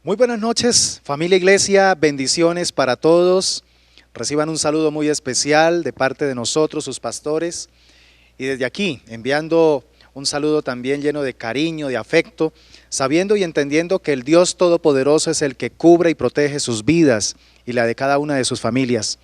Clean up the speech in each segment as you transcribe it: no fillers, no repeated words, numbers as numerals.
Muy buenas noches, familia Iglesia, bendiciones para todos. Reciban un saludo muy especial de parte de nosotros, sus pastores, y desde aquí enviando un saludo también lleno de cariño, de afecto, sabiendo y entendiendo que el Dios Todopoderoso es el que cubre y protege sus vidas y la de cada una de sus familias.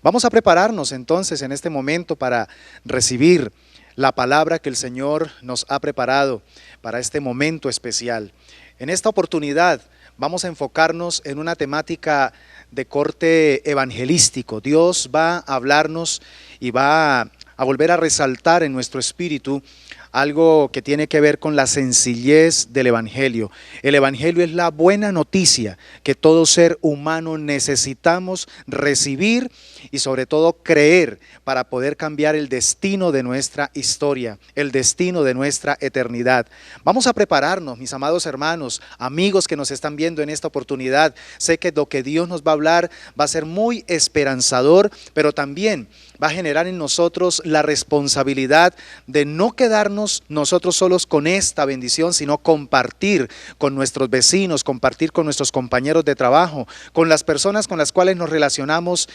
Vamos a prepararnos entonces en este momento para recibir la palabra que el Señor nos ha preparado para este momento especial. En esta oportunidad vamos a enfocarnos en una temática de corte evangelístico. Dios va a hablarnos y va a volver a resaltar en nuestro espíritu algo que tiene que ver con la sencillez del Evangelio. El Evangelio es la buena noticia que todo ser humano necesitamos recibir y sobre todo creer para poder cambiar el destino de nuestra historia, el destino de nuestra eternidad. Vamos a prepararnos, mis amados hermanos, amigos que nos están viendo en esta oportunidad. Sé que lo que Dios nos va a hablar va a ser muy esperanzador, pero también va a generar en nosotros la responsabilidad de no quedarnos nosotros solos con esta bendición, sino compartir con nuestros vecinos, compartir con nuestros compañeros de trabajo, con las personas con las cuales nos relacionamos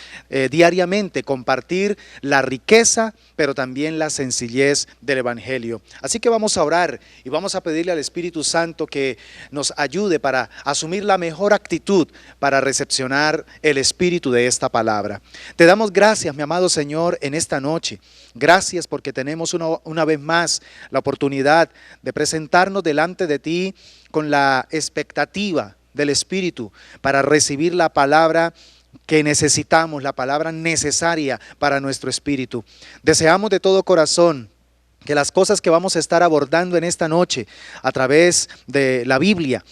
diariamente, compartir la riqueza, pero también la sencillez del Evangelio. Así que vamos a orar y vamos a pedirle al Espíritu Santo que nos ayude para asumir la mejor actitud para recepcionar el espíritu de esta palabra. Te damos gracias, mi amado Señor, en esta noche. Gracias porque tenemos una vez más la oportunidad de presentarnos delante de ti con la expectativa del Espíritu para recibir la palabra que necesitamos, la palabra necesaria para nuestro espíritu. Deseamos de todo corazón que las cosas que vamos a estar abordando en esta noche a través de la Biblia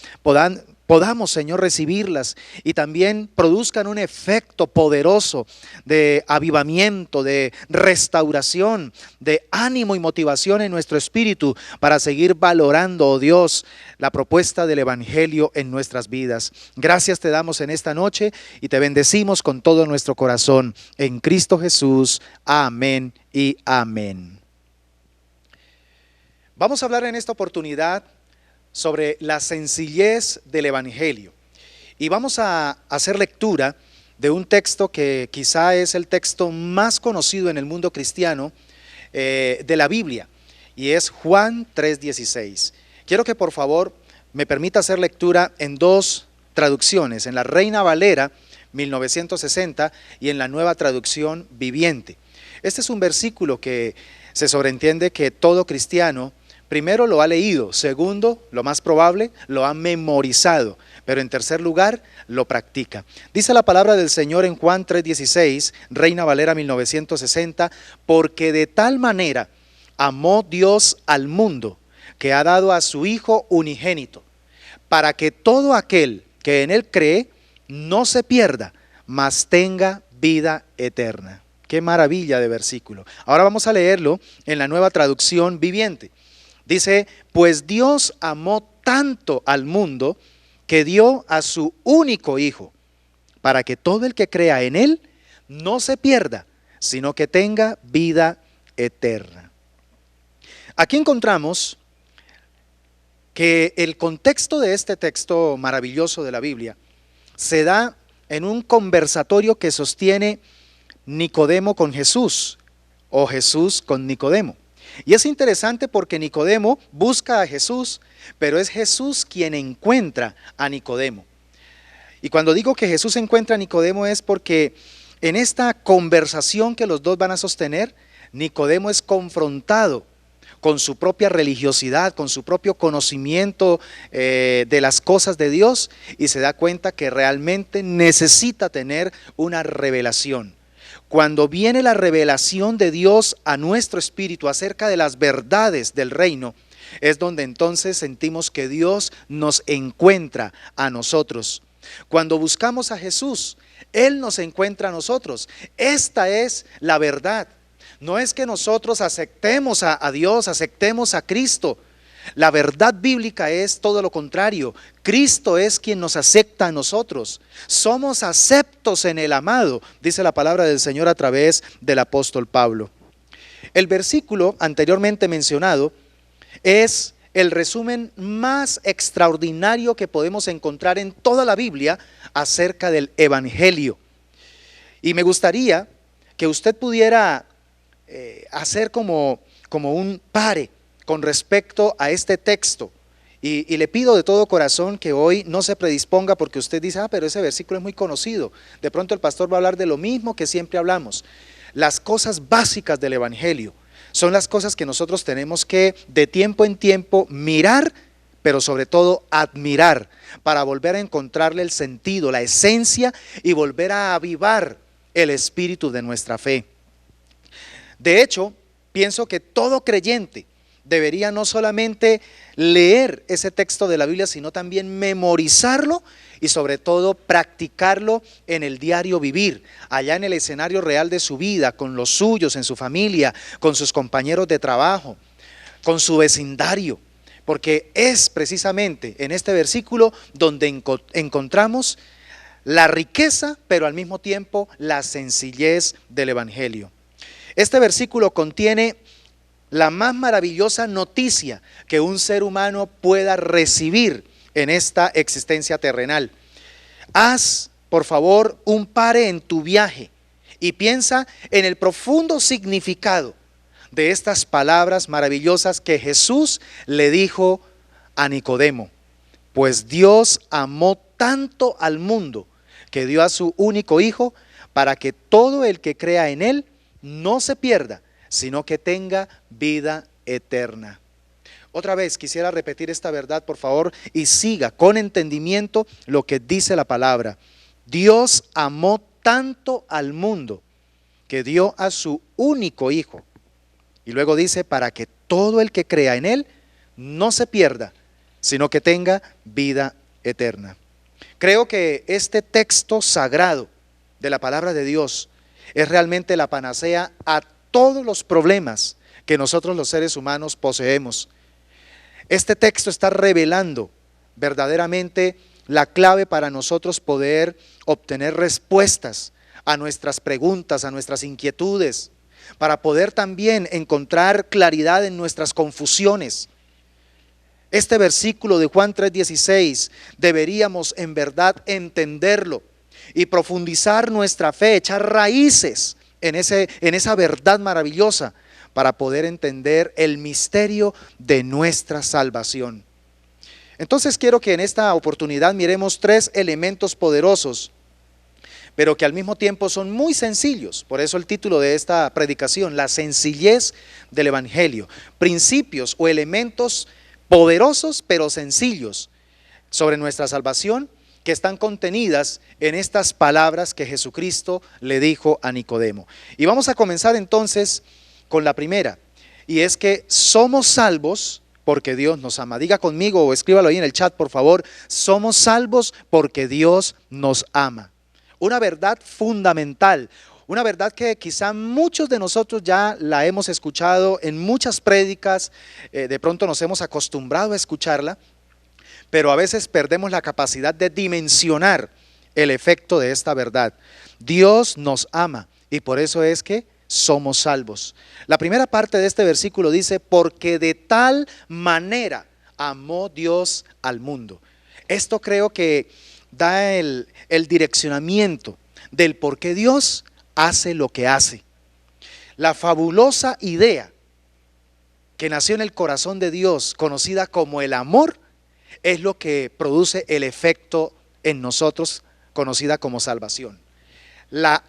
podamos, Señor, recibirlas y también produzcan un efecto poderoso de avivamiento, de restauración, de ánimo y motivación en nuestro espíritu para seguir valorando, oh Dios, la propuesta del Evangelio en nuestras vidas. Gracias te damos en esta noche y te bendecimos con todo nuestro corazón. En Cristo Jesús. Amén y amén. Vamos a hablar en esta oportunidad sobre la sencillez del Evangelio. Y vamos a hacer lectura de un texto que quizá es el texto más conocido en el mundo cristiano de la Biblia, y es Juan 3:16. Quiero que por favor me permita hacer lectura en dos traducciones, en la Reina Valera 1960 y en la Nueva Traducción Viviente. Este es un versículo que se sobreentiende que todo cristiano primero lo ha leído, segundo, lo más probable, lo ha memorizado, pero en tercer lugar, lo practica. Dice la palabra del Señor en Juan 3:16, Reina Valera 1960, porque de tal manera amó Dios al mundo, que ha dado a su Hijo unigénito, para que todo aquel que en Él cree no se pierda, mas tenga vida eterna. Qué maravilla de versículo. Ahora vamos a leerlo en la Nueva Traducción Viviente. Dice, pues Dios amó tanto al mundo que dio a su único Hijo, para que todo el que crea en Él no se pierda, sino que tenga vida eterna. Aquí encontramos que el contexto de este texto maravilloso de la Biblia se da en un conversatorio que sostiene Nicodemo con Jesús, o Jesús con Nicodemo. Y es interesante porque Nicodemo busca a Jesús, pero es Jesús quien encuentra a Nicodemo. Y cuando digo que Jesús encuentra a Nicodemo es porque en esta conversación que los dos van a sostener, Nicodemo es confrontado con su propia religiosidad, con su propio conocimiento de las cosas de Dios, y se da cuenta que realmente necesita tener una revelación. Cuando viene la revelación de Dios a nuestro espíritu acerca de las verdades del reino, es donde entonces sentimos que Dios nos encuentra a nosotros. Cuando buscamos a Jesús, Él nos encuentra a nosotros. Esta es la verdad. No es que nosotros aceptemos a Dios, aceptemos a Cristo. La verdad bíblica es todo lo contrario. Cristo es quien nos acepta a nosotros. Somos aceptos en el amado, dice la palabra del Señor a través del apóstol Pablo. El versículo anteriormente mencionado es el resumen más extraordinario que podemos encontrar en toda la Biblia acerca del Evangelio. Y me gustaría que usted pudiera hacer como un pare con respecto a este texto. Y le pido de todo corazón que hoy no se predisponga porque usted dice, pero ese versículo es muy conocido. De pronto el pastor va a hablar de lo mismo que siempre hablamos. Las cosas básicas del Evangelio son las cosas que nosotros tenemos que de tiempo en tiempo mirar, pero sobre todo admirar, para volver a encontrarle el sentido, la esencia y volver a avivar el espíritu de nuestra fe. De hecho, pienso que todo creyente debería no solamente leer ese texto de la Biblia, sino también memorizarlo y sobre todo practicarlo en el diario vivir, allá en el escenario real de su vida, con los suyos, en su familia, con sus compañeros de trabajo, con su vecindario, porque es precisamente en este versículo donde encontramos la riqueza, pero al mismo tiempo la sencillez del Evangelio. Este versículo contiene la más maravillosa noticia que un ser humano pueda recibir en esta existencia terrenal. Haz, por favor, un pare en tu viaje y piensa en el profundo significado de estas palabras maravillosas que Jesús le dijo a Nicodemo. Pues Dios amó tanto al mundo que dio a su único Hijo para que todo el que crea en Él no se pierda, sino que tenga vida eterna. Otra vez quisiera repetir esta verdad, por favor, y siga con entendimiento lo que dice la palabra. Dios amó tanto al mundo que dio a su único Hijo. Y luego dice, para que todo el que crea en Él no se pierda, sino que tenga vida eterna. Creo que este texto sagrado de la palabra de Dios es realmente la panacea a todos los problemas que nosotros los seres humanos poseemos. Este texto está revelando verdaderamente la clave para nosotros poder obtener respuestas a nuestras preguntas, a nuestras inquietudes, para poder también encontrar claridad en nuestras confusiones. Este versículo de Juan 3:16 deberíamos en verdad entenderlo y profundizar nuestra fe, echar raíces en esa verdad maravillosa para poder entender el misterio de nuestra salvación. Entonces quiero que en esta oportunidad miremos tres elementos poderosos, pero que al mismo tiempo son muy sencillos. Por eso el título de esta predicación, la sencillez del Evangelio. Principios o elementos poderosos pero sencillos sobre nuestra salvación, que están contenidas en estas palabras que Jesucristo le dijo a Nicodemo. Y vamos a comenzar entonces con la primera, y es que somos salvos porque Dios nos ama. Diga conmigo o escríbalo ahí en el chat, por favor. Somos salvos porque Dios nos ama. Una verdad fundamental, una verdad que quizá muchos de nosotros ya la hemos escuchado en muchas prédicas, de pronto nos hemos acostumbrado a escucharla, pero a veces perdemos la capacidad de dimensionar el efecto de esta verdad. Dios nos ama y por eso es que somos salvos. La primera parte de este versículo dice, porque de tal manera amó Dios al mundo. Esto creo que da el direccionamiento del por qué Dios hace lo que hace. La fabulosa idea que nació en el corazón de Dios, conocida como el amor, es lo que produce el efecto en nosotros, conocida como salvación.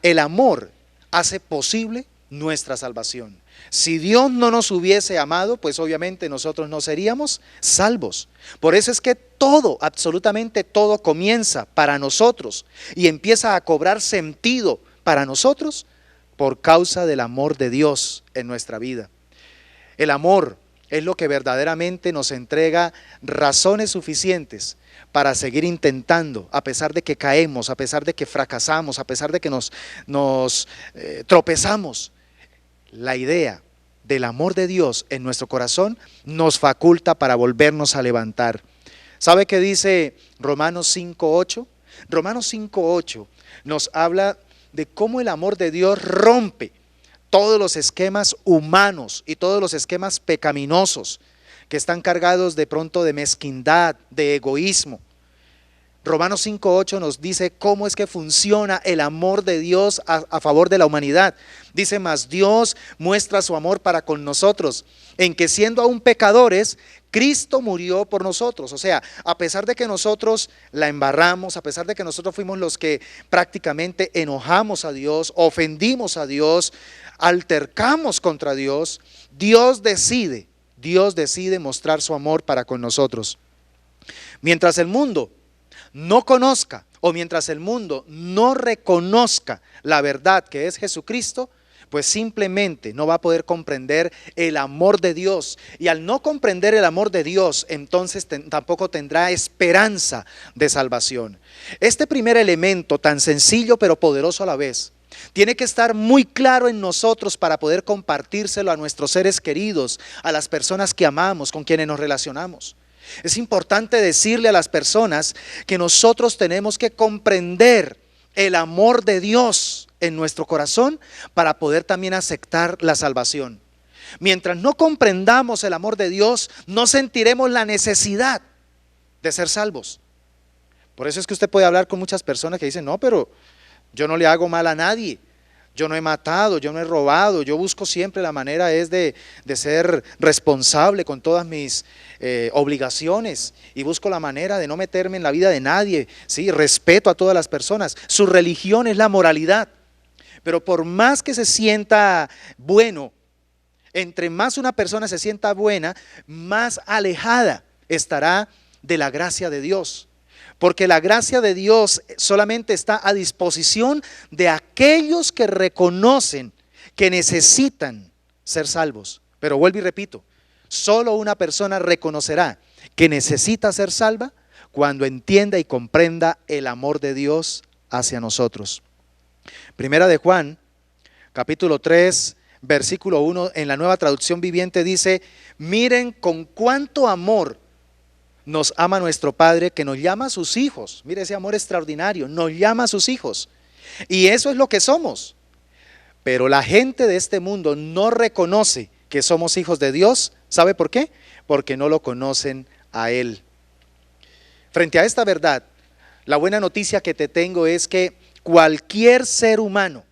El amor hace posible nuestra salvación. Si Dios no nos hubiese amado, pues obviamente nosotros no seríamos salvos. Por eso es que todo, absolutamente todo comienza para nosotros y empieza a cobrar sentido para nosotros por causa del amor de Dios en nuestra vida. El amor es lo que verdaderamente nos entrega razones suficientes para seguir intentando, a pesar de que caemos, a pesar de que fracasamos, a pesar de que nos tropezamos. La idea del amor de Dios en nuestro corazón nos faculta para volvernos a levantar. ¿Sabe qué dice Romanos 5:8? Romanos 5:8 nos habla de cómo el amor de Dios rompe todos los esquemas humanos y todos los esquemas pecaminosos que están cargados de pronto de mezquindad, de egoísmo. Romanos 5:8 nos dice cómo es que funciona el amor de Dios a favor de la humanidad. Dice, mas Dios muestra su amor para con nosotros, en que siendo aún pecadores, Cristo murió por nosotros. O sea, a pesar de que nosotros la embarramos, a pesar de que nosotros fuimos los que prácticamente enojamos a Dios, ofendimos a Dios, altercamos contra Dios, Dios decide mostrar su amor para con nosotros. Mientras el mundo no conozca o mientras el mundo no reconozca la verdad que es Jesucristo, pues simplemente no va a poder comprender el amor de Dios. Y al no comprender el amor de Dios, entonces tampoco tendrá esperanza de salvación. Este primer elemento, tan sencillo pero poderoso a la vez, tiene que estar muy claro en nosotros para poder compartírselo a nuestros seres queridos, a las personas que amamos, con quienes nos relacionamos. Es importante decirle a las personas que nosotros tenemos que comprender el amor de Dios en nuestro corazón para poder también aceptar la salvación. Mientras no comprendamos el amor de Dios, no sentiremos la necesidad de ser salvos. Por eso es que usted puede hablar con muchas personas que dicen, no, pero yo no le hago mal a nadie. Yo no he matado, yo no he robado, yo busco siempre la manera es de ser responsable con todas mis obligaciones y busco la manera de no meterme en la vida de nadie, ¿sí? Respeto a todas las personas. Su religión es la moralidad, pero por más que se sienta bueno, entre más una persona se sienta buena, más alejada estará de la gracia de Dios. Porque la gracia de Dios solamente está a disposición de aquellos que reconocen que necesitan ser salvos. Pero vuelvo y repito, solo una persona reconocerá que necesita ser salva cuando entienda y comprenda el amor de Dios hacia nosotros. Primera de Juan, capítulo 3, versículo 1, en la Nueva Traducción Viviente dice, miren con cuánto amor nos ama nuestro Padre, que nos llama a sus hijos. Mire ese amor extraordinario, nos llama a sus hijos. Y eso es lo que somos. Pero la gente de este mundo no reconoce que somos hijos de Dios. ¿Sabe por qué? Porque no lo conocen a Él. Frente a esta verdad, la buena noticia que te tengo es que cualquier ser humano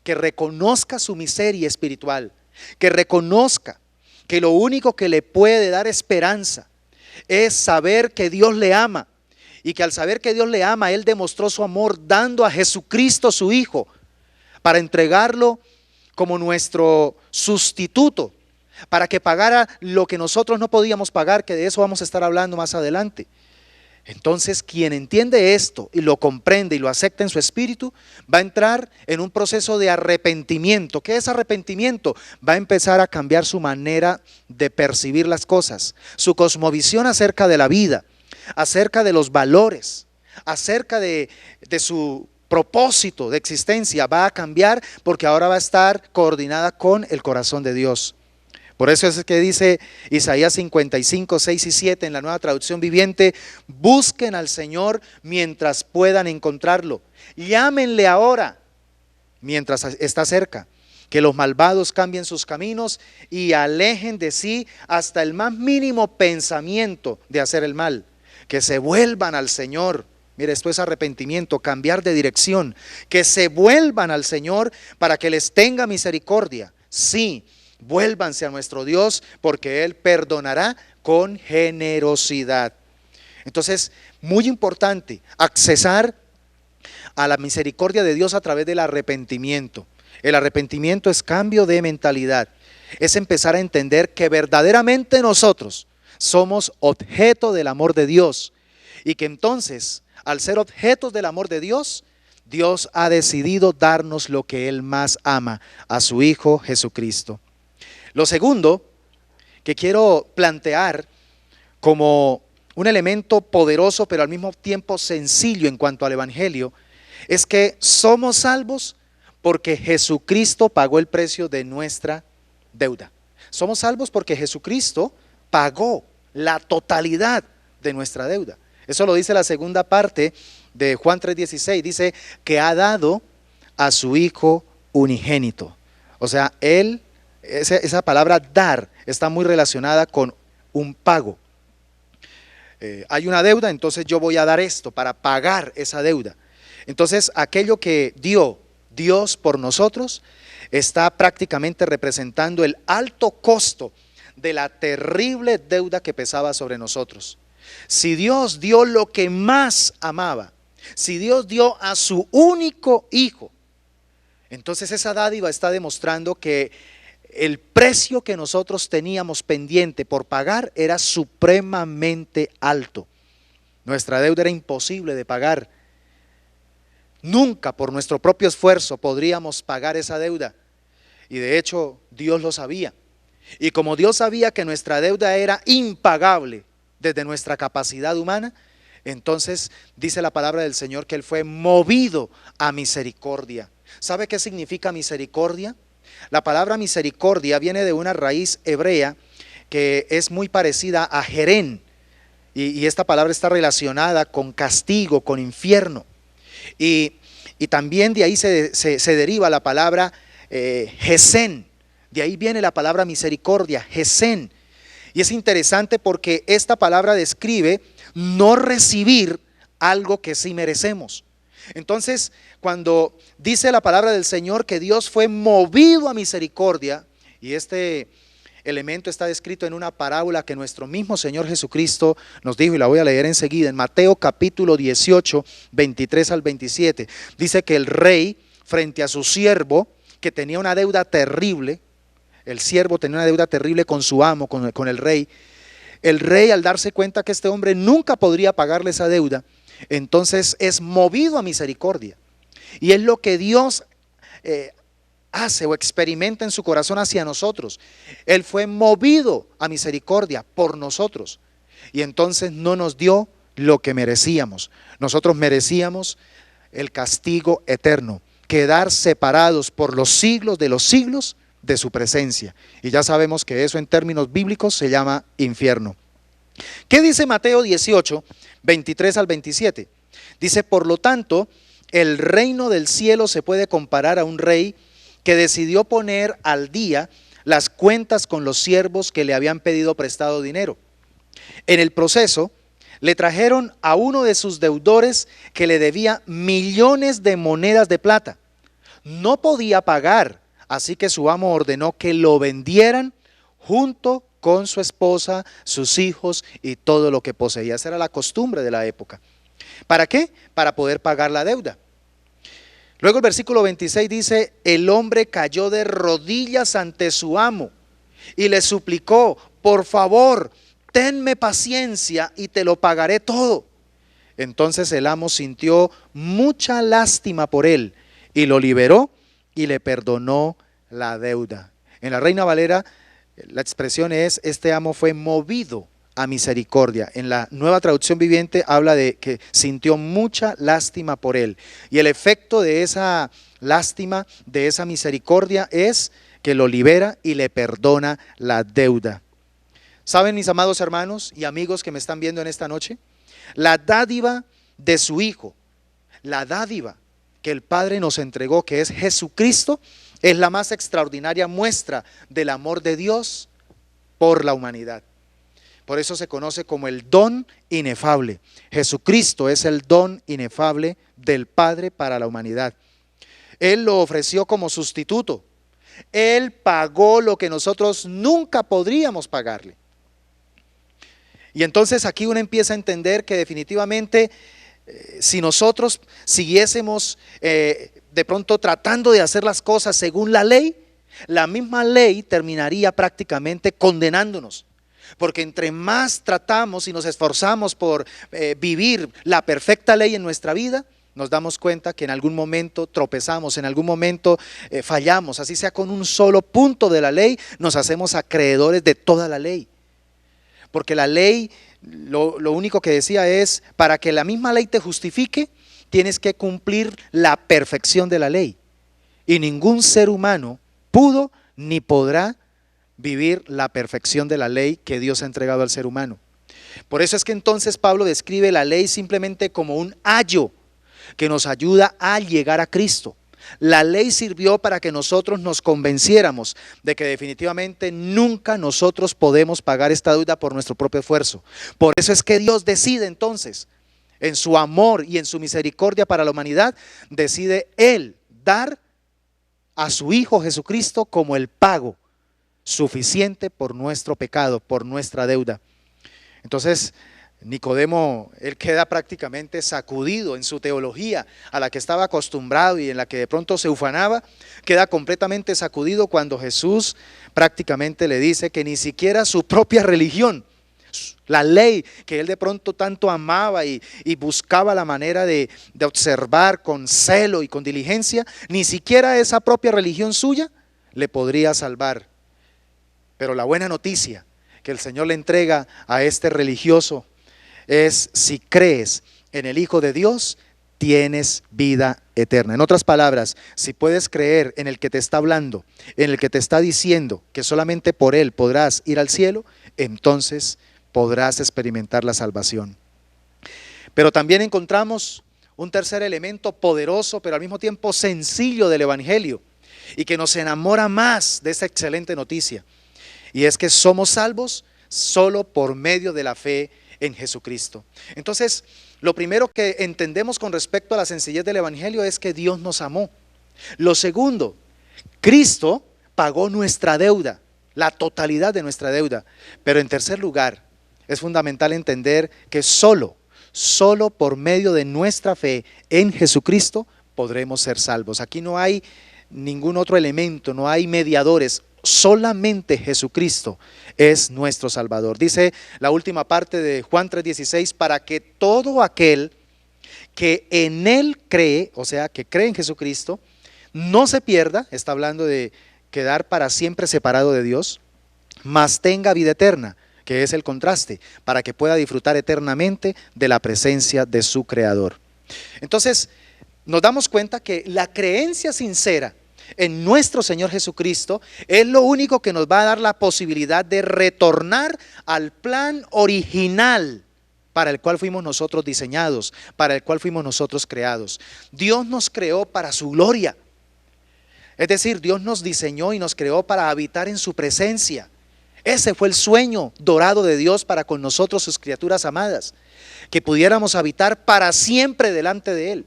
que reconozca su miseria espiritual, que reconozca que lo único que le puede dar esperanza es saber que Dios le ama, y que al saber que Dios le ama, Él demostró su amor dando a Jesucristo su Hijo para entregarlo como nuestro sustituto, para que pagara lo que nosotros no podíamos pagar, que de eso vamos a estar hablando más adelante. Entonces, quien entiende esto y lo comprende y lo acepta en su espíritu, va a entrar en un proceso de arrepentimiento. ¿Qué es arrepentimiento? Va a empezar a cambiar su manera de percibir las cosas, su cosmovisión acerca de la vida, acerca de los valores, acerca de su propósito de existencia. Va a cambiar porque ahora va a estar coordinada con el corazón de Dios. Por eso es que dice Isaías 55, 6 y 7 en la Nueva Traducción Viviente, busquen al Señor mientras puedan encontrarlo, llámenle ahora mientras está cerca, que los malvados cambien sus caminos y alejen de sí hasta el más mínimo pensamiento de hacer el mal, que se vuelvan al Señor. Mire, esto es arrepentimiento, cambiar de dirección, que se vuelvan al Señor para que les tenga misericordia. Sí, vuélvanse a nuestro Dios, porque Él perdonará con generosidad. Entonces, muy importante, accesar a la misericordia de Dios a través del arrepentimiento. El arrepentimiento es cambio de mentalidad, es empezar a entender que verdaderamente nosotros somos objeto del amor de Dios, y que entonces, al ser objetos del amor de Dios, Dios ha decidido darnos lo que Él más ama, a su Hijo Jesucristo. Lo segundo que quiero plantear como un elemento poderoso, pero al mismo tiempo sencillo en cuanto al Evangelio, es que somos salvos porque Jesucristo pagó el precio de nuestra deuda. Somos salvos porque Jesucristo pagó la totalidad de nuestra deuda. Eso lo dice la segunda parte de Juan 3:16, dice que ha dado a su Hijo unigénito. O sea, esa palabra dar está muy relacionada con un pago. Hay una deuda, entonces yo voy a dar esto para pagar esa deuda. Entonces aquello que dio Dios por nosotros está prácticamente representando el alto costo de la terrible deuda que pesaba sobre nosotros. Si Dios dio lo que más amaba, si Dios dio a su único hijo, entonces esa dádiva está demostrando que el precio que nosotros teníamos pendiente por pagar era supremamente alto. Nuestra deuda era imposible de pagar. Nunca por nuestro propio esfuerzo podríamos pagar esa deuda. Y de hecho Dios lo sabía. Y como Dios sabía que nuestra deuda era impagable desde nuestra capacidad humana, entonces dice la palabra del Señor que Él fue movido a misericordia. ¿Sabe qué significa misericordia? La palabra misericordia viene de una raíz hebrea que es muy parecida a jerén, y esta palabra está relacionada con castigo, con infierno, y también de ahí se deriva la palabra gesén, de ahí viene la palabra misericordia, gesén. Y es interesante porque esta palabra describe no recibir algo que sí merecemos. Entonces, cuando dice la palabra del Señor que Dios fue movido a misericordia, y este elemento está descrito en una parábola que nuestro mismo Señor Jesucristo nos dijo, y la voy a leer enseguida, en Mateo capítulo 18, 23 al 27, dice que el rey, frente a su siervo, que tenía una deuda terrible, el siervo tenía una deuda terrible con su amo, con el rey al darse cuenta que este hombre nunca podría pagarle esa deuda, entonces es movido a misericordia. Y es lo que Dios hace o experimenta en su corazón hacia nosotros. Él fue movido a misericordia por nosotros. Y entonces no nos dio lo que merecíamos. Nosotros merecíamos el castigo eterno, quedar separados por los siglos de su presencia. Y ya sabemos que eso en términos bíblicos se llama infierno. ¿Qué dice Mateo 18, 23 al 27? Dice, por lo tanto, el reino del cielo se puede comparar a un rey que decidió poner al día las cuentas con los siervos que le habían pedido prestado dinero. En el proceso, le trajeron a uno de sus deudores que le debía millones de monedas de plata. No podía pagar, así que su amo ordenó que lo vendieran junto con su esposa, sus hijos y todo lo que poseía. Esa era la costumbre de la época. ¿Para qué? Para poder pagar la deuda. Luego el versículo 26 dice, el hombre cayó de rodillas ante su amo y le suplicó, por favor, tenme paciencia y te lo pagaré todo. Entonces el amo sintió mucha lástima por él y lo liberó y le perdonó la deuda. En la Reina Valera la expresión es, este amo fue movido a misericordia. En la Nueva Traducción Viviente habla de que sintió mucha lástima por él. Y el efecto de esa lástima, de esa misericordia, es que lo libera y le perdona la deuda. ¿Saben, mis amados hermanos y amigos que me están viendo en esta noche? La dádiva de su Hijo, la dádiva que el Padre nos entregó, que es Jesucristo, es la más extraordinaria muestra del amor de Dios por la humanidad. Por eso se conoce como el don inefable. Jesucristo es el don inefable del Padre para la humanidad. Él lo ofreció como sustituto. Él pagó lo que nosotros nunca podríamos pagarle. Y entonces aquí uno empieza a entender que definitivamente si nosotros siguiésemos de pronto tratando de hacer las cosas según la ley, la misma ley terminaría prácticamente condenándonos. Porque entre más tratamos y nos esforzamos por vivir la perfecta ley en nuestra vida, nos damos cuenta que en algún momento tropezamos, en algún momento fallamos, así sea con un solo punto de la ley, nos hacemos acreedores de toda la ley. Porque la ley, lo único que decía es, para que la misma ley te justifique, tienes que cumplir la perfección de la ley. Y ningún ser humano pudo ni podrá vivir la perfección de la ley que Dios ha entregado al ser humano. Por eso es que entonces Pablo describe la ley simplemente como un ayo que nos ayuda a llegar a Cristo, La ley sirvió para que nosotros nos convenciéramos de que definitivamente nunca nosotros podemos pagar esta deuda por nuestro propio esfuerzo. Por eso es que Dios decide entonces, en su amor y en su misericordia para la humanidad, decide Él dar a su Hijo Jesucristo como el pago suficiente por nuestro pecado, por nuestra deuda. Entonces, Nicodemo, él queda prácticamente sacudido en su teología a la que estaba acostumbrado y en la que de pronto se ufanaba, queda completamente sacudido cuando Jesús prácticamente le dice que ni siquiera su propia religión, la ley que él de pronto tanto amaba y buscaba la manera de observar con celo y con diligencia, ni siquiera esa propia religión suya le podría salvar. Pero la buena noticia que el Señor le entrega a este religioso es: si crees en el Hijo de Dios, tienes vida eterna. En otras palabras, si puedes creer en el que te está hablando, en el que te está diciendo que solamente por Él podrás ir al cielo, entonces podrás experimentar la salvación. Pero también encontramos un tercer elemento poderoso, pero al mismo tiempo sencillo del Evangelio, y que nos enamora más de esta excelente noticia, y es que somos salvos solo por medio de la fe en Jesucristo. Entonces, lo primero que entendemos con respecto a la sencillez del Evangelio es que Dios nos amó. Lo segundo, Cristo pagó nuestra deuda, la totalidad de nuestra deuda. Pero en tercer lugar, es fundamental entender que solo por medio de nuestra fe en Jesucristo podremos ser salvos. Aquí no hay ningún otro elemento, no hay mediadores. Solamente Jesucristo es nuestro Salvador. Dice la última parte de Juan 3:16, para que todo aquel que en Él cree, o sea, que cree en Jesucristo, no se pierda, está hablando de quedar para siempre separado de Dios, mas tenga vida eterna, que es el contraste, para que pueda disfrutar eternamente de la presencia de su Creador. Entonces, nos damos cuenta que la creencia sincera en nuestro Señor Jesucristo es lo único que nos va a dar la posibilidad de retornar al plan original para el cual fuimos nosotros diseñados, para el cual fuimos nosotros creados. Dios nos creó para su gloria. Es decir, Dios nos diseñó y nos creó para habitar en su presencia. Ese fue el sueño dorado de Dios para con nosotros, sus criaturas amadas, que pudiéramos habitar para siempre delante de Él.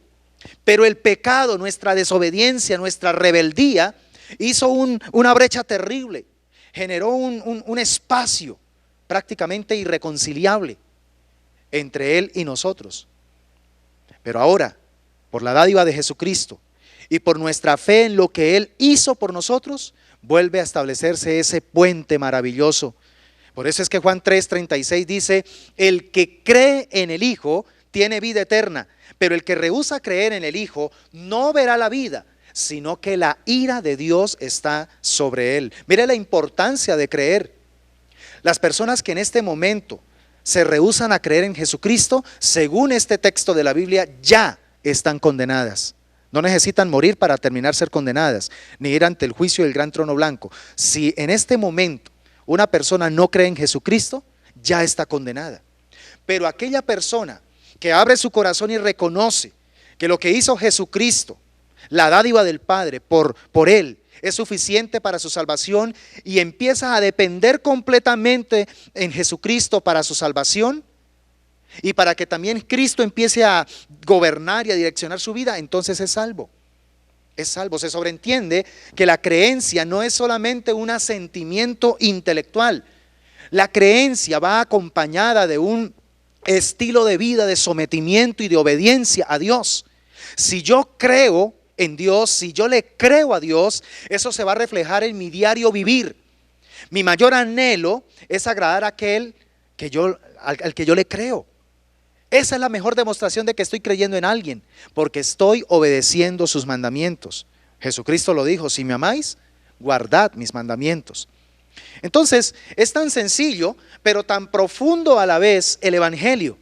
Pero el pecado, nuestra desobediencia, nuestra rebeldía, hizo una brecha terrible, generó un espacio prácticamente irreconciliable entre Él y nosotros. Pero ahora, por la dádiva de Jesucristo y por nuestra fe en lo que Él hizo por nosotros, vuelve a establecerse ese puente maravilloso. Por eso es que Juan 3:36 dice: el que cree en el Hijo tiene vida eterna, pero el que rehúsa creer en el Hijo no verá la vida, sino que la ira de Dios está sobre él. Mire la importancia de creer. Las personas que en este momento se rehúsan a creer en Jesucristo, según este texto de la Biblia, ya están condenadas. No necesitan morir para terminar ser condenadas, ni ir ante el juicio del gran trono blanco. Si en este momento una persona no cree en Jesucristo, ya está condenada. Pero aquella persona que abre su corazón y reconoce que lo que hizo Jesucristo, la dádiva del Padre por Él, es suficiente para su salvación y empieza a depender completamente en Jesucristo para su salvación y para que también Cristo empiece a gobernar y a direccionar su vida, entonces es salvo. Es salvo. Se sobreentiende que la creencia no es solamente un asentimiento intelectual. La creencia va acompañada de un estilo de vida de sometimiento y de obediencia a Dios. Si yo creo en Dios, si yo le creo a Dios, eso se va a reflejar en mi diario vivir. Mi mayor anhelo es agradar a aquel al que yo le creo. Esa es la mejor demostración de que estoy creyendo en alguien, porque estoy obedeciendo sus mandamientos. Jesucristo lo dijo: si me amáis, guardad mis mandamientos. Entonces, es tan sencillo, pero tan profundo a la vez el Evangelio,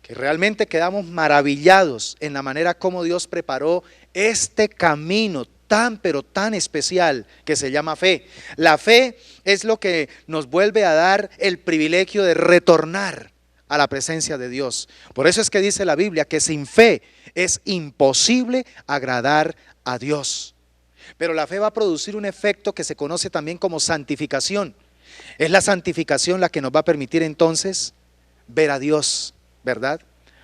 que realmente quedamos maravillados en la manera como Dios preparó este camino tan pero tan especial que se llama fe. La fe es lo que nos vuelve a dar el privilegio de retornar a la presencia de Dios. Por eso es que dice la Biblia que sin fe es imposible agradar a Dios. Pero la fe va a producir un efecto que se conoce también como santificación. Es la santificación la que nos va a permitir entonces ver a Dios, ¿verdad?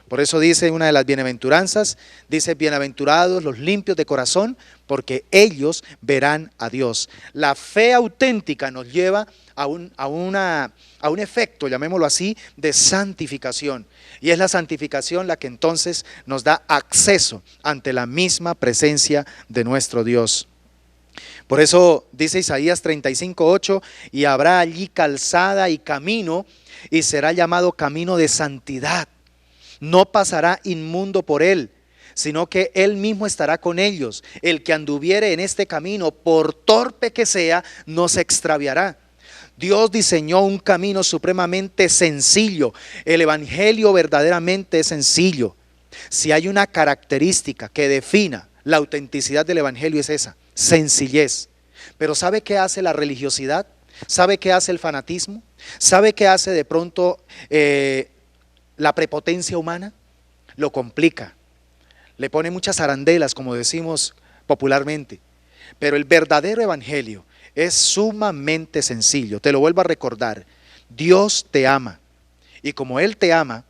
Por eso dice una de las bienaventuranzas, dice: bienaventurados los limpios de corazón, porque ellos verán a Dios. La fe auténtica nos lleva a un efecto, llamémoslo así, de santificación. Y es la santificación la que entonces nos da acceso ante la misma presencia de nuestro Dios. Por eso dice Isaías 35:8: y habrá allí calzada y camino, y será llamado camino de santidad. No pasará inmundo por él, sino que él mismo estará con ellos. El que anduviere en este camino, por torpe que sea, no se extraviará. Dios diseñó un camino supremamente sencillo. El evangelio verdaderamente es sencillo. Si hay una característica que defina la autenticidad del evangelio, es esa: sencillez. Pero ¿sabe qué hace la religiosidad? ¿Sabe qué hace el fanatismo? ¿Sabe qué hace de pronto la prepotencia humana? Lo complica, le pone muchas arandelas, como decimos popularmente. Pero el verdadero evangelio es sumamente sencillo. Te lo vuelvo a recordar: Dios te ama, y como Él te ama,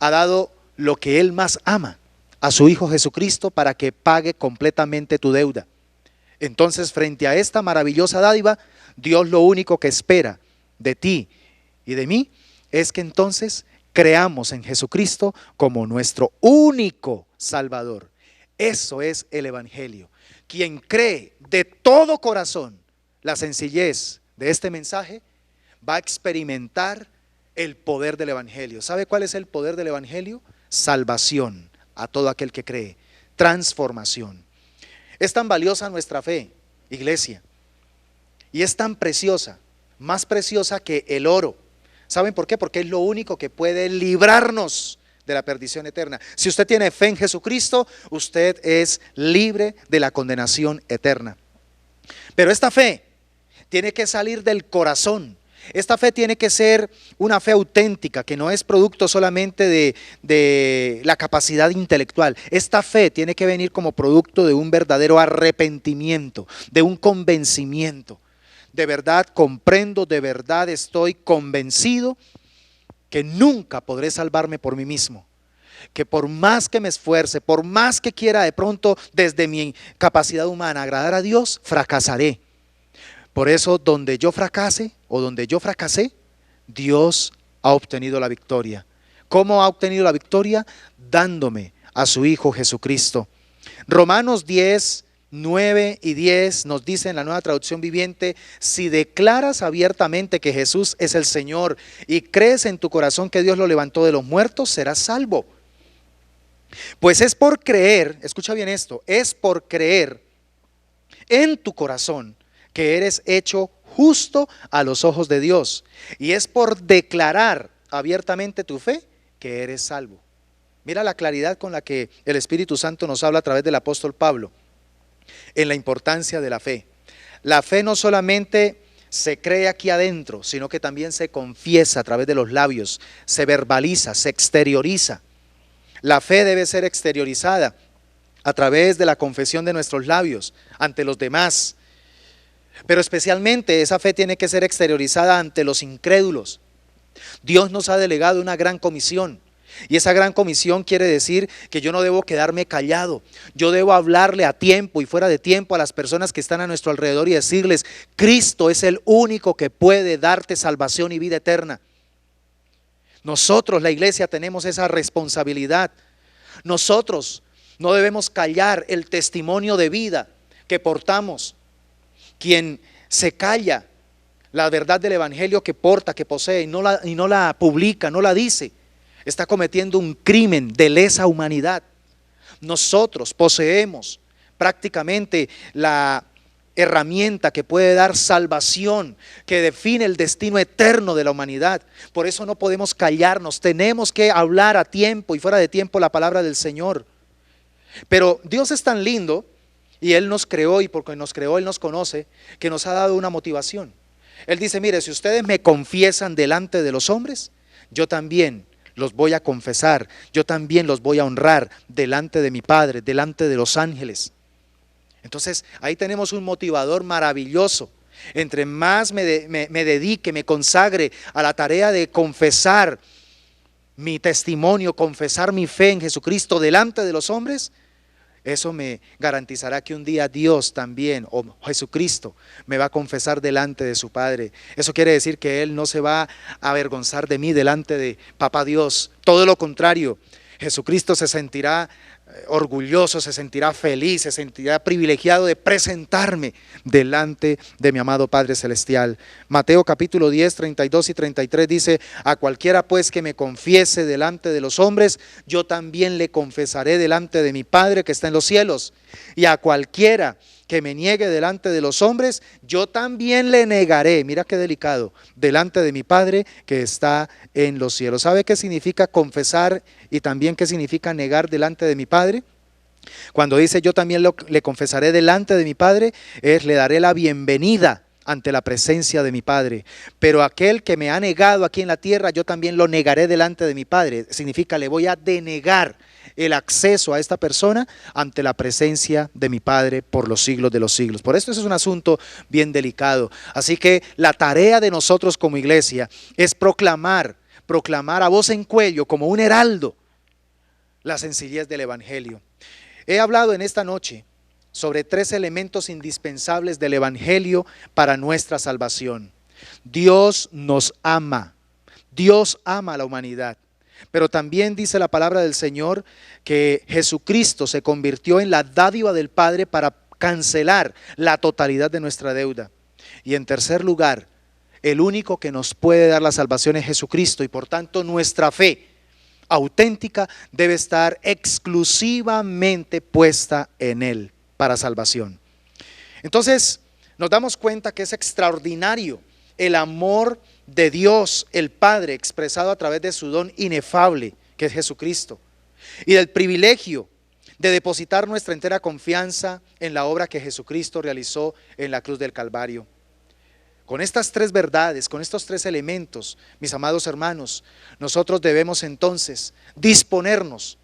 ha dado lo que Él más ama, a su Hijo Jesucristo, para que pague completamente tu deuda. Entonces, frente a esta maravillosa dádiva, Dios lo único que espera de ti y de mí es que entonces creamos en Jesucristo como nuestro único Salvador. Eso es el evangelio. Quien cree de todo corazón la sencillez de este mensaje va a experimentar el poder del evangelio. ¿Sabe cuál es el poder del evangelio? Salvación a todo aquel que cree, transformación. Es tan valiosa nuestra fe, iglesia, y es tan preciosa, más preciosa que el oro. ¿Saben por qué? Porque es lo único que puede librarnos de la perdición eterna. Si usted tiene fe en Jesucristo, usted es libre de la condenación eterna. Pero esta fe tiene que salir del corazón. Esta fe tiene que ser una fe auténtica, que no es producto solamente de la capacidad intelectual. Esta fe tiene que venir como producto de un verdadero arrepentimiento, de un convencimiento. De verdad comprendo, de verdad estoy convencido que nunca podré salvarme por mí mismo. Que por más que me esfuerce, por más que quiera de pronto desde mi capacidad humana agradar a Dios, fracasaré. Por eso, donde yo fracase o donde yo fracasé, Dios ha obtenido la victoria. ¿Cómo ha obtenido la victoria? Dándome a su Hijo Jesucristo. Romanos 10, 9 y 10 nos dice en la Nueva Traducción Viviente: si declaras abiertamente que Jesús es el Señor y crees en tu corazón que Dios lo levantó de los muertos, serás salvo. Pues es por creer, escucha bien esto, es por creer en tu corazón que eres hecho justo a los ojos de Dios, y es por declarar abiertamente tu fe que eres salvo. Mira la claridad con la que el Espíritu Santo nos habla a través del apóstol Pablo en la importancia de la fe. La fe no solamente se cree aquí adentro, sino que también se confiesa a través de los labios, se verbaliza, se exterioriza. La fe debe ser exteriorizada a través de la confesión de nuestros labios ante los demás. Pero especialmente esa fe tiene que ser exteriorizada ante los incrédulos. Dios nos ha delegado una gran comisión, y esa gran comisión quiere decir que yo no debo quedarme callado. Yo debo hablarle a tiempo y fuera de tiempo a las personas que están a nuestro alrededor y decirles: Cristo es el único que puede darte salvación y vida eterna. Nosotros, la iglesia, tenemos esa responsabilidad. Nosotros no debemos callar el testimonio de vida que portamos. Quien se calla la verdad del evangelio que porta, que posee, y no la publica, no la dice, está cometiendo un crimen de lesa humanidad. Nosotros poseemos prácticamente la herramienta que puede dar salvación, que define el destino eterno de la humanidad. Por eso no podemos callarnos, tenemos que hablar a tiempo y fuera de tiempo la palabra del Señor. Pero Dios es tan lindo, y Él nos creó, y porque nos creó Él nos conoce, que nos ha dado una motivación. Él dice: mire, si ustedes me confiesan delante de los hombres, yo también los voy a confesar, yo también los voy a honrar delante de mi Padre, delante de los ángeles. Entonces ahí tenemos un motivador maravilloso. Entre más me dedique, me consagre a la tarea de confesar mi testimonio, confesar mi fe en Jesucristo delante de los hombres, eso me garantizará que un día Dios también, o Jesucristo, me va a confesar delante de su Padre. Eso quiere decir que Él no se va a avergonzar de mí delante de Papá Dios. Todo lo contrario, Jesucristo se sentirá orgulloso, se sentirá feliz, se sentirá privilegiado de presentarme delante de mi amado Padre Celestial. Mateo capítulo 10, 32 y 33 dice: a cualquiera pues que me confiese delante de los hombres, yo también le confesaré delante de mi Padre que está en los cielos. Y a cualquiera que me niegue delante de los hombres, yo también le negaré, mira qué delicado, delante de mi Padre que está en los cielos. ¿Sabe qué significa confesar y también qué significa negar delante de mi Padre? Cuando dice yo también le confesaré delante de mi Padre, le daré la bienvenida ante la presencia de mi Padre. Pero aquel que me ha negado aquí en la tierra, yo también lo negaré delante de mi Padre. Significa, le voy a denegar el acceso a esta persona ante la presencia de mi Padre por los siglos de los siglos. Por esto es un asunto bien delicado. Así que la tarea de nosotros como iglesia es proclamar a voz en cuello, como un heraldo, la sencillez del Evangelio. He hablado en esta noche sobre 3 elementos indispensables del Evangelio para nuestra salvación. Dios nos ama. Dios ama a la humanidad. Pero también dice la palabra del Señor que Jesucristo se convirtió en la dádiva del Padre para cancelar la totalidad de nuestra deuda. Y en tercer lugar, el único que nos puede dar la salvación es Jesucristo, y por tanto nuestra fe auténtica debe estar exclusivamente puesta en Él para salvación. Entonces nos damos cuenta que es extraordinario el amor de Dios el Padre expresado a través de su don inefable, que es Jesucristo, y del privilegio de depositar nuestra entera confianza en la obra que Jesucristo realizó en la cruz del Calvario. Con estas 3 verdades, con estos 3 elementos, mis amados hermanos, nosotros debemos entonces disponernos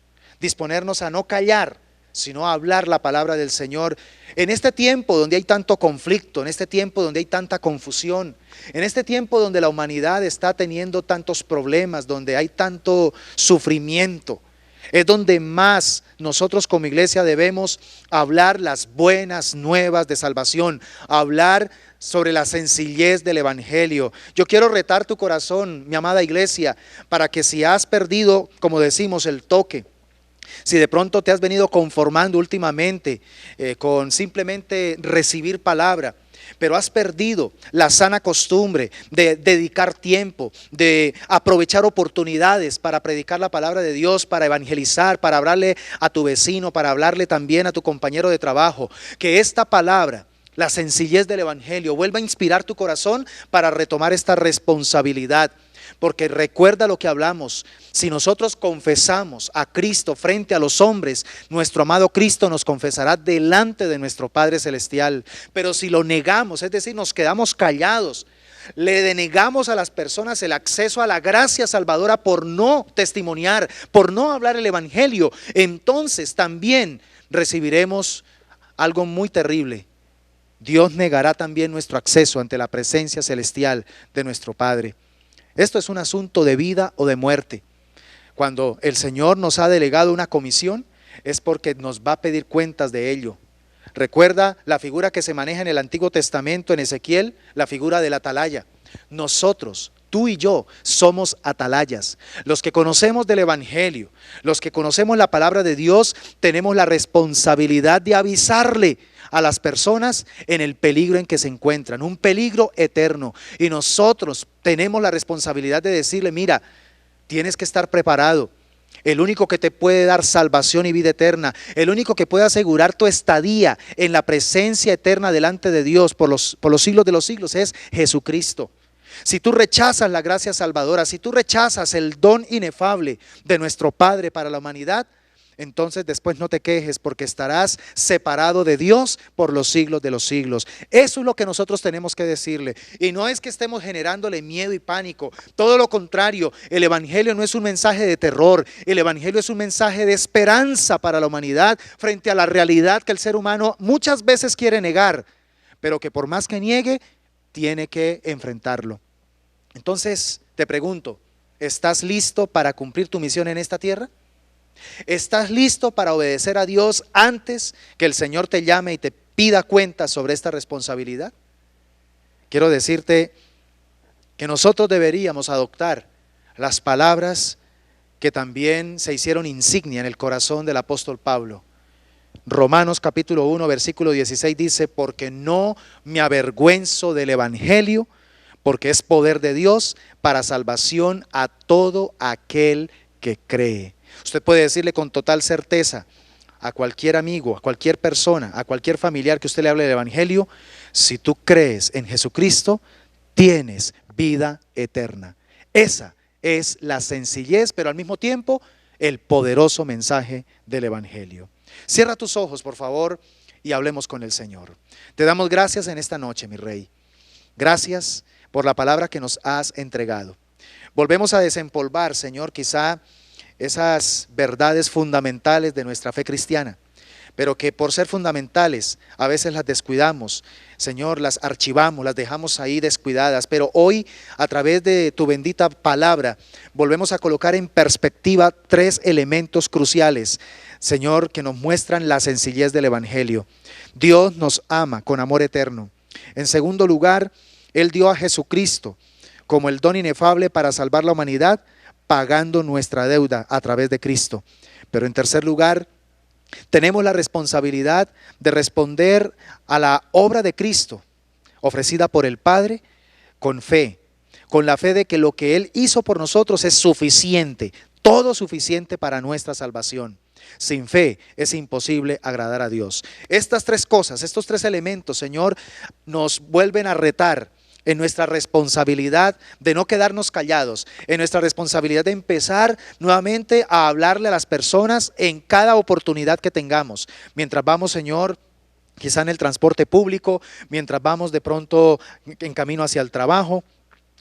a no callar, sino a hablar la palabra del Señor en este tiempo donde hay tanto conflicto, en este tiempo donde hay tanta confusión, en este tiempo donde la humanidad está teniendo tantos problemas, donde hay tanto sufrimiento. Es donde más nosotros como iglesia debemos hablar las buenas nuevas de salvación, hablar sobre la sencillez del Evangelio. Yo quiero retar tu corazón, mi amada iglesia, para que si has perdido, como decimos, el toque, si de pronto te has venido conformando últimamente con simplemente recibir palabra, pero has perdido la sana costumbre de dedicar tiempo, de aprovechar oportunidades para predicar la palabra de Dios, para evangelizar, para hablarle a tu vecino, para hablarle también a tu compañero de trabajo, que esta palabra, la sencillez del Evangelio, vuelva a inspirar tu corazón para retomar esta responsabilidad. Porque recuerda lo que hablamos: si nosotros confesamos a Cristo frente a los hombres, nuestro amado Cristo nos confesará delante de nuestro Padre Celestial. Pero si lo negamos, es decir, nos quedamos callados, le denegamos a las personas el acceso a la gracia salvadora por no testimoniar, por no hablar el Evangelio, entonces también recibiremos algo muy terrible. Dios negará también nuestro acceso ante la presencia celestial de nuestro Padre. Esto es un asunto de vida o de muerte. Cuando el Señor nos ha delegado una comisión, es porque nos va a pedir cuentas de ello. Recuerda la figura que se maneja en el Antiguo Testamento, en Ezequiel, la figura del atalaya. Nosotros, tú y yo, somos atalayas. Los que conocemos del Evangelio, los que conocemos la palabra de Dios, tenemos la responsabilidad de avisarle a las personas en el peligro en que se encuentran, un peligro eterno. Y nosotros tenemos la responsabilidad de decirle: mira, tienes que estar preparado. El único que te puede dar salvación y vida eterna, el único que puede asegurar tu estadía en la presencia eterna delante de Dios por los siglos de los siglos, es Jesucristo. Si tú rechazas la gracia salvadora, si tú rechazas el don inefable de nuestro Padre para la humanidad, entonces después no te quejes, porque estarás separado de Dios por los siglos de los siglos. Eso es lo que nosotros tenemos que decirle. Y no es que estemos generándole miedo y pánico. Todo lo contrario, el evangelio no es un mensaje de terror. El evangelio es un mensaje de esperanza para la humanidad frente a la realidad que el ser humano muchas veces quiere negar, pero que por más que niegue, tiene que enfrentarlo. Entonces, te pregunto, ¿estás listo para cumplir tu misión en esta tierra? ¿Estás listo para obedecer a Dios antes que el Señor te llame y te pida cuentas sobre esta responsabilidad? Quiero decirte que nosotros deberíamos adoptar las palabras que también se hicieron insignia en el corazón del apóstol Pablo. Romanos capítulo 1 versículo 16 dice: porque no me avergüenzo del evangelio, porque es poder de Dios para salvación a todo aquel que cree. Usted puede decirle con total certeza a cualquier amigo, a cualquier persona, a cualquier familiar que usted le hable del evangelio: si tú crees en Jesucristo, tienes vida eterna. Esa es la sencillez, pero al mismo tiempo el poderoso mensaje del evangelio. Cierra tus ojos, por favor, y hablemos con el Señor. Te damos gracias en esta noche, mi Rey. Gracias por la palabra que nos has entregado. Volvemos a desempolvar, Señor, quizá esas verdades fundamentales de nuestra fe cristiana, pero que por ser fundamentales a veces las descuidamos, Señor, las archivamos, las dejamos ahí descuidadas, pero hoy a través de tu bendita palabra volvemos a colocar en perspectiva tres elementos cruciales, Señor, que nos muestran la sencillez del evangelio. Dios nos ama con amor eterno. En segundo lugar, Él dio a Jesucristo como el don inefable para salvar la humanidad, pagando nuestra deuda a través de Cristo. Pero en tercer lugar, tenemos la responsabilidad de responder a la obra de Cristo ofrecida por el Padre con fe, con la fe de que lo que Él hizo por nosotros es suficiente, todo suficiente para nuestra salvación. Sin fe es imposible agradar a Dios. Estas tres cosas, estos tres elementos, Señor, nos vuelven a retar en nuestra responsabilidad de no quedarnos callados, en nuestra responsabilidad de empezar nuevamente a hablarle a las personas en cada oportunidad que tengamos. Mientras vamos, Señor, quizá en el transporte público, mientras vamos de pronto en camino hacia el trabajo,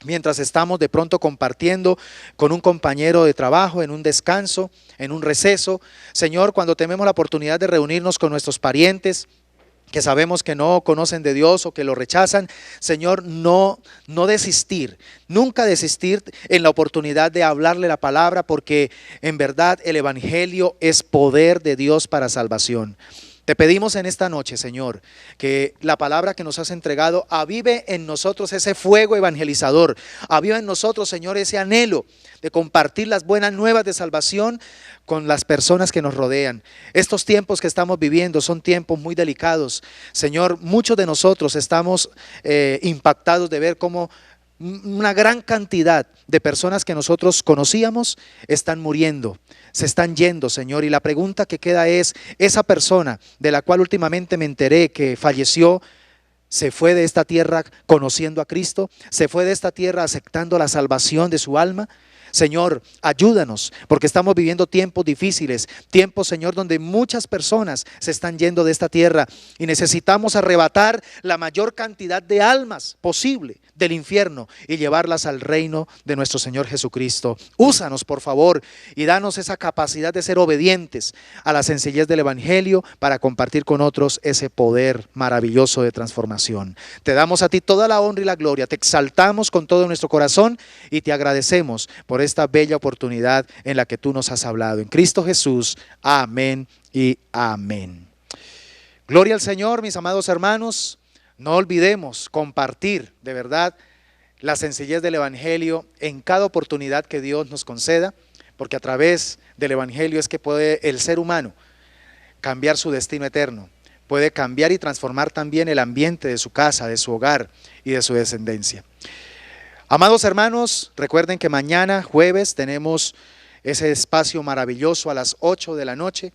mientras estamos de pronto compartiendo con un compañero de trabajo, en un descanso, en un receso. Señor, cuando tenemos la oportunidad de reunirnos con nuestros parientes, que sabemos que no conocen de Dios o que lo rechazan, Señor, no desistir, nunca desistir en la oportunidad de hablarle la palabra, porque en verdad el evangelio es poder de Dios para salvación. Te pedimos en esta noche, Señor, que la palabra que nos has entregado avive en nosotros ese fuego evangelizador, avive en nosotros, Señor, ese anhelo de compartir las buenas nuevas de salvación con las personas que nos rodean. Estos tiempos que estamos viviendo son tiempos muy delicados. Señor, muchos de nosotros estamos impactados de ver cómo una gran cantidad de personas que nosotros conocíamos están muriendo, se están yendo, Señor. Y la pregunta que queda es: esa persona de la cual últimamente me enteré que falleció, ¿se fue de esta tierra conociendo a Cristo? ¿Se fue de esta tierra aceptando la salvación de su alma? Señor, ayúdanos, porque estamos viviendo tiempos difíciles, tiempos, Señor, donde muchas personas se están yendo de esta tierra y necesitamos arrebatar la mayor cantidad de almas posible del infierno y llevarlas al reino de nuestro Señor Jesucristo. Úsanos, por favor, y danos esa capacidad de ser obedientes a la sencillez del evangelio para compartir con otros ese poder maravilloso de transformación. Te damos a ti toda la honra y la gloria, te exaltamos con todo nuestro corazón y te agradecemos por esta bella oportunidad en la que tú nos has hablado. En Cristo Jesús, amén y amén. Gloria al Señor, mis amados hermanos. No olvidemos compartir de verdad la sencillez del evangelio en cada oportunidad que Dios nos conceda, porque a través del evangelio es que puede el ser humano cambiar su destino eterno, puede cambiar y transformar también el ambiente de su casa, de su hogar y de su descendencia. Amados hermanos, recuerden que mañana jueves tenemos ese espacio maravilloso a las 8 de la noche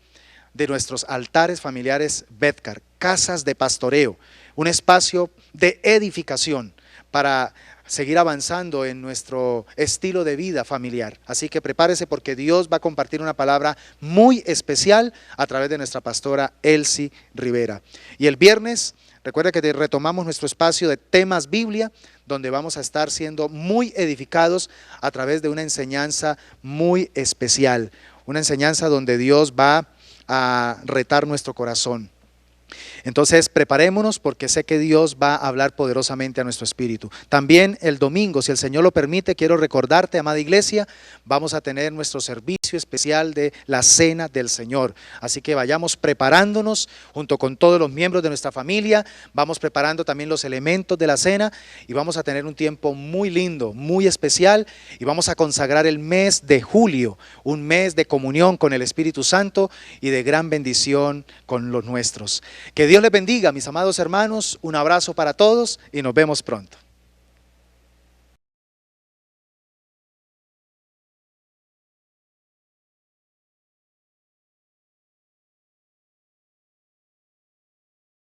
de nuestros altares familiares Betcar, casas de pastoreo, un espacio de edificación para seguir avanzando en nuestro estilo de vida familiar. Así que prepárese porque Dios va a compartir una palabra muy especial a través de nuestra pastora Elsie Rivera. Y el viernes, recuerda que retomamos nuestro espacio de temas Biblia, donde vamos a estar siendo muy edificados a través de una enseñanza muy especial. Una enseñanza donde Dios va a retar nuestro corazón. Entonces preparémonos porque sé que Dios va a hablar poderosamente a nuestro espíritu. También el domingo, si el Señor lo permite, quiero recordarte, amada iglesia, vamos a tener nuestro servicio especial de la Cena del Señor. Así que vayamos preparándonos junto con todos los miembros de nuestra familia, vamos preparando también los elementos de la cena y vamos a tener un tiempo muy lindo, muy especial y vamos a consagrar el mes de julio, un mes de comunión con el Espíritu Santo y de gran bendición con los nuestros. Que Dios les bendiga, mis amados hermanos, un abrazo para todos y nos vemos pronto.